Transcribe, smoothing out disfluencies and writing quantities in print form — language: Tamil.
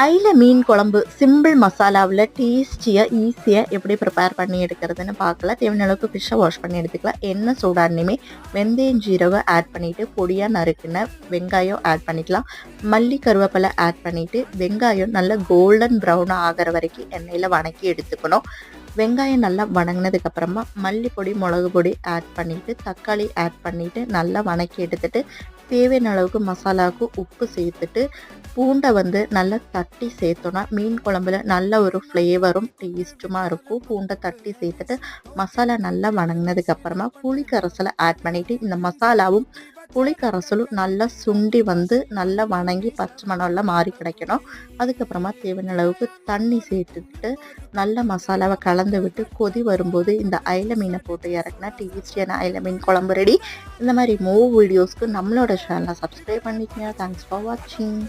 அயில மீன் குழம்பு சிம்பிள் மசாலாவில் டேஸ்டியாக ஈஸியாக எப்படி ப்ரிப்பேர் பண்ணி எடுக்கிறதுன்னு பார்க்கலாம். தேவையான அளவுக்கு ஃபிஷ்ஷை வாஷ் பண்ணி எடுத்துக்கலாம். எண்ணெய் சூடானுமே வெந்தயம் ஜீரகம் ஆட் பண்ணிவிட்டு பொடியாக நறுக்குன வெங்காயம் ஆட் பண்ணிக்கலாம். மல்லி கருவேப்பிலை ஆட் பண்ணிவிட்டு வெங்காயம் நல்லா கோல்டன் ப்ரௌன் ஆகிற வரைக்கும் எண்ணெயில் வணக்கி எடுத்துக்கணும். வெங்காயம் நல்லா வணங்கினதுக்கப்புறமா மல்லிப்பொடி மிளகு பொடி ஆட் பண்ணிவிட்டு தக்காளி ஆட் பண்ணிவிட்டு நல்லா வணக்கி எடுத்துகிட்டு தேவையான அளவுக்கு மசாலாவுக்கு உப்பு சேர்த்துட்டு பூண்டை நல்லா தட்டி சேர்த்தோன்னா மீன் குழம்புல நல்ல ஒரு ஃப்ளேவரும் டேஸ்ட்டுமா இருக்கும். பூண்டை தட்டி சேர்த்துட்டு மசாலா நல்லா வணங்கினதுக்கப்புறமா புளி கரைசலை ஆட் பண்ணிவிட்டு இந்த மசாலாவும் புளி கரைசலும் நல்லா சுண்டி நல்லா வணங்கி பச்சை மணம்லாம் மாறி கிடைக்கணும். அதுக்கப்புறமா தேவையான அளவுக்கு தண்ணி சேர்த்துட்டு நல்ல மசாலாவை கலந்து விட்டு கொதி வரும்போது இந்த அயில மீனை போட்டு இறக்குனா டேஸ்டியான அயில மீன் குழம்பு ரெடி. இந்த மாதிரி வீடியோஸ்க்கு நம்மளோட சேனலை சப்ஸ்கிரைப் பண்ணிக்கங்க. தேங்க்ஸ் ஃபார் வாட்சிங்.